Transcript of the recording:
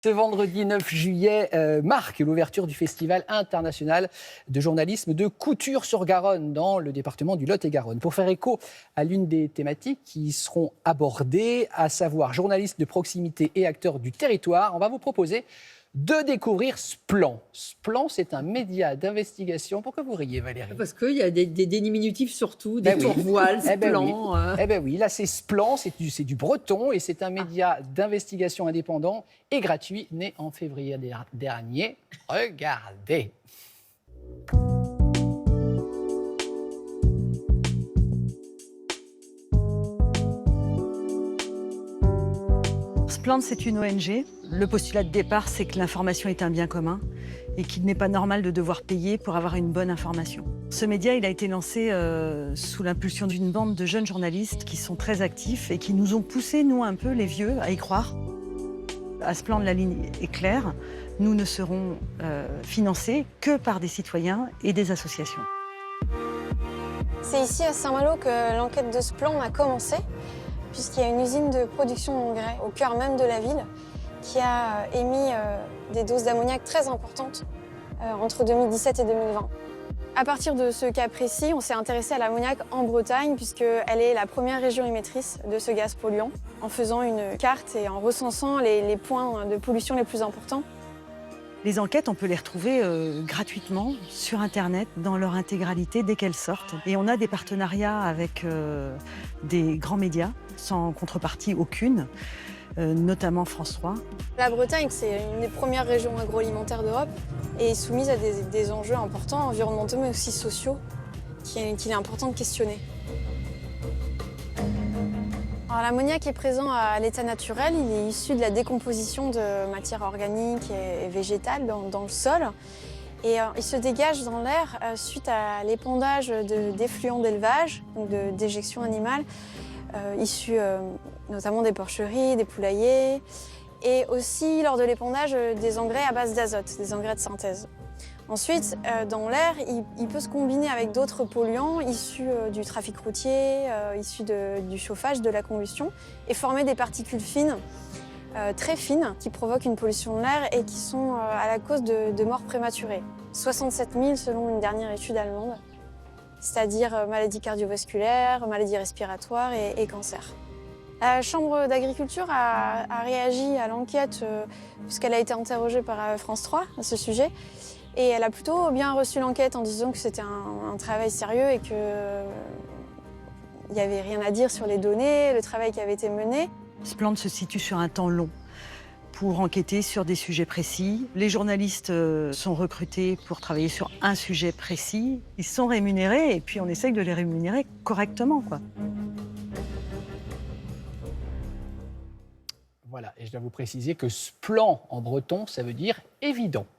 Ce vendredi 9 juillet marque l'ouverture du Festival international de journalisme de Couture-sur-Garonne dans le département du Lot-et-Garonne. Pour faire écho à l'une des thématiques qui y seront abordées, à savoir journalistes de proximité et acteurs du territoire, on va vous proposer de découvrir Splan. Splan, c'est un média d'investigation. Pourquoi vous riez, Valérie? Parce qu'il y a des diminutifs surtout, des Ben oui. pourvoiles, Eh ben oui. Splan. Eh ben oui, là c'est Splan, c'est du breton et c'est un média d'investigation indépendant et gratuit né en février dernier. Regardez. Splend, c'est une ONG. Le postulat de départ, c'est que l'information est un bien commun et qu'il n'est pas normal de devoir payer pour avoir une bonne information. Ce média, il a été lancé sous l'impulsion d'une bande de jeunes journalistes qui sont très actifs et qui nous ont poussé, nous un peu, les vieux, à y croire. À Splend, la ligne est claire. Nous ne serons financés que par des citoyens et des associations. C'est ici à Saint-Malo que l'enquête de Splan a commencé, puisqu'il y a une usine de production d'engrais au cœur même de la ville qui a émis des doses d'ammoniac très importantes entre 2017 et 2020. À partir de ce cas précis, on s'est intéressé à l'ammoniac en Bretagne, puisqu'elle est la première région émettrice de ce gaz polluant, en faisant une carte et en recensant les points de pollution les plus importants. Les enquêtes, on peut les retrouver gratuitement sur Internet, dans leur intégralité, dès qu'elles sortent. Et on a des partenariats avec des grands médias, sans contrepartie aucune, notamment France 3. La Bretagne, c'est une des premières régions agroalimentaires d'Europe et est soumise à des enjeux importants, environnementaux mais aussi sociaux, qu'il est important de questionner. L'ammoniac est présent à l'état naturel, il est issu de la décomposition de matières organiques et végétales dans le sol. Et il se dégage dans l'air suite à l'épandage d'effluents d'élevage, donc de déjections animales, issus notamment des porcheries, des poulaillers, et aussi lors de l'épandage des engrais à base d'azote, des engrais de synthèse. Ensuite, dans l'air, il peut se combiner avec d'autres polluants issus du trafic routier, issus du chauffage, de la combustion, et former des particules fines, très fines, qui provoquent une pollution de l'air et qui sont à la cause de morts prématurées. 67 000 selon une dernière étude allemande, c'est-à-dire maladies cardiovasculaires, maladies respiratoires et cancer. La Chambre d'agriculture a réagi à l'enquête puisqu'elle a été interrogée par France 3 à ce sujet. Et elle a plutôt bien reçu l'enquête en disant que c'était un travail sérieux et qu'il n'y avait rien à dire sur les données, le travail qui avait été mené. Splend se situe sur un temps long pour enquêter sur des sujets précis. Les journalistes sont recrutés pour travailler sur un sujet précis. Ils sont rémunérés et puis on essaye de les rémunérer correctement, quoi. Voilà, et je dois vous préciser que Splan en breton, ça veut dire évident.